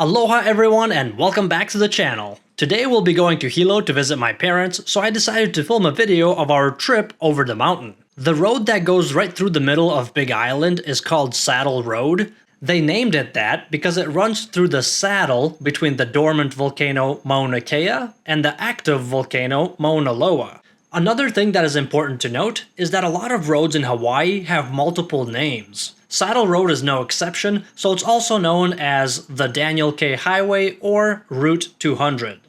Aloha everyone and welcome back to the channel. Today we'll be going to Hilo to visit my parents, so I decided to film a video of our trip over the mountain. The road that goes right through the middle of Big Island is called Saddle Road. They named it that because it runs through the saddle between the dormant volcano Mauna Kea and the active volcano Mauna Loa. Another thing that is important to note is that a lot of roads in Hawaii have multiple names. Saddle Road is no exception, so it's also known as the Daniel K. Highway or Route 200.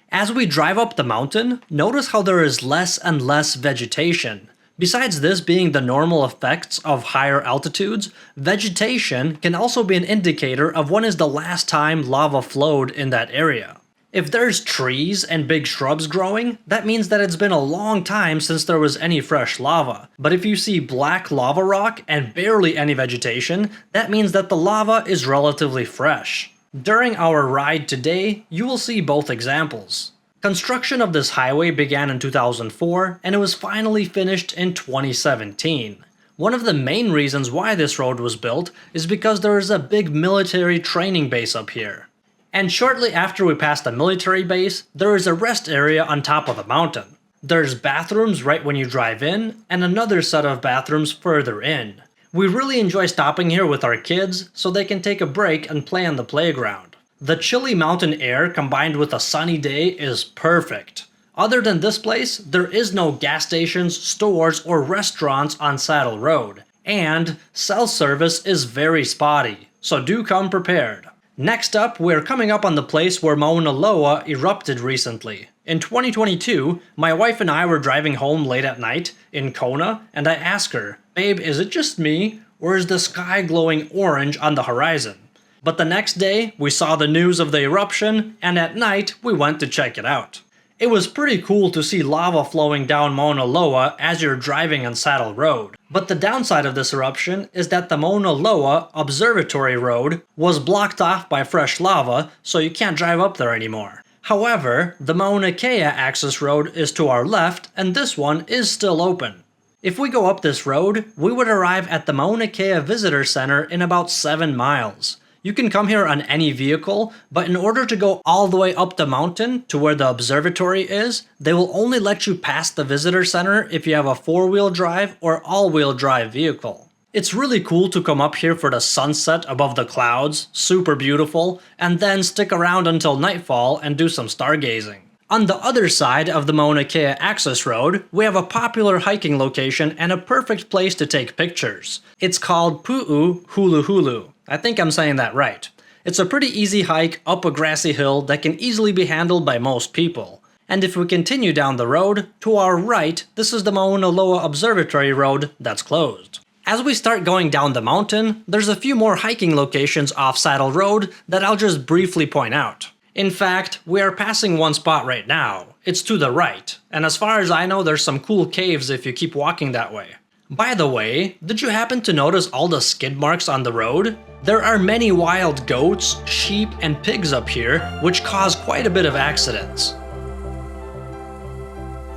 As we drive up the mountain, notice how there is less and less vegetation. Besides this being the normal effects of higher altitudes, vegetation can also be an indicator of when is the last time lava flowed in that area. If there's trees and big shrubs growing, that means that it's been a long time since there was any fresh lava. But if you see black lava rock and barely any vegetation, that means that the lava is relatively fresh. During our ride today, you will see both examples. Construction of this highway began in 2004, and it was finally finished in 2017. One of the main reasons why this road was built is because there is a big military training base up here. And shortly after we pass the military base, there is a rest area on top of the mountain. There's bathrooms right when you drive in, and another set of bathrooms further in. We really enjoy stopping here with our kids so they can take a break and play on the playground. The chilly mountain air combined with a sunny day is perfect. Other than this place, there is no gas stations, stores, or restaurants on Saddle Road. And cell service is very spotty, so do come prepared. Next up, we're coming up on the place where Mauna Loa erupted recently. In 2022, my wife and I were driving home late at night in Kona, and I asked her, "Babe, is it just me, or is the sky glowing orange on the horizon?" But the next day, we saw the news of the eruption, and at night, we went to check it out. It was pretty cool to see lava flowing down Mauna Loa as you're driving on Saddle Road. But the downside of this eruption is that the Mauna Loa Observatory Road was blocked off by fresh lava, so you can't drive up there anymore. However, the Mauna Kea access road is to our left, and this one is still open. If we go up this road, we would arrive at the Mauna Kea Visitor Center in about 7 miles. You can come here on any vehicle, but in order to go all the way up the mountain to where the observatory is, they will only let you pass the visitor center if you have a 4-wheel drive or all-wheel drive vehicle. It's really cool to come up here for the sunset above the clouds, super beautiful, and then stick around until nightfall and do some stargazing. On the other side of the Mauna Kea access road, we have a popular hiking location and a perfect place to take pictures. It's called Pu'u Hulu Hulu. I think I'm saying that right. It's a pretty easy hike up a grassy hill that can easily be handled by most people. And if we continue down the road, to our right, this is the Mauna Loa Observatory Road that's closed. As we start going down the mountain, there's a few more hiking locations off Saddle Road that I'll just briefly point out. In fact, we are passing one spot right now. It's to the right, and as far as I know, there's some cool caves if you keep walking that way. By the way, did you happen to notice all the skid marks on the road? There are many wild goats, sheep, and pigs up here, which cause quite a bit of accidents.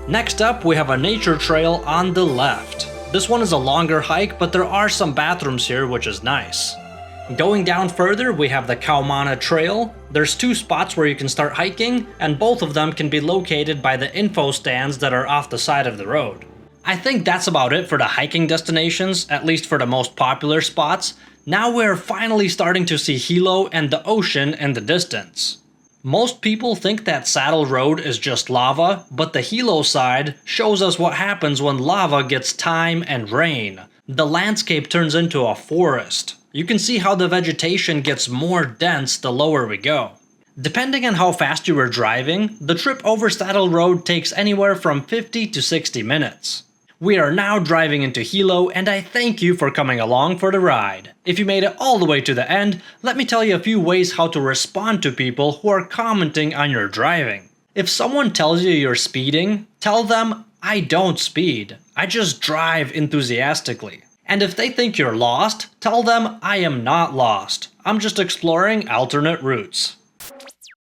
Next up, we have a nature trail on the left. This one is a longer hike, but there are some bathrooms here, which is nice. Going down further, we have the Kaumana Trail. There's 2 spots where you can start hiking, and both of them can be located by the info stands that are off the side of the road. I think that's about it for the hiking destinations, at least for the most popular spots. Now we're finally starting to see Hilo and the ocean in the distance. Most people think that Saddle Road is just lava, but the Hilo side shows us what happens when lava gets time and rain. The landscape turns into a forest. You can see how the vegetation gets more dense the lower we go. Depending on how fast you were driving, the trip over Saddle Road takes anywhere from 50 to 60 minutes. We are now driving into Hilo, and I thank you for coming along for the ride. If you made it all the way to the end, let me tell you a few ways how to respond to people who are commenting on your driving. If someone tells you you're speeding, tell them, "I don't speed. I just drive enthusiastically." And if they think you're lost, tell them, "I am not lost. I'm just exploring alternate routes."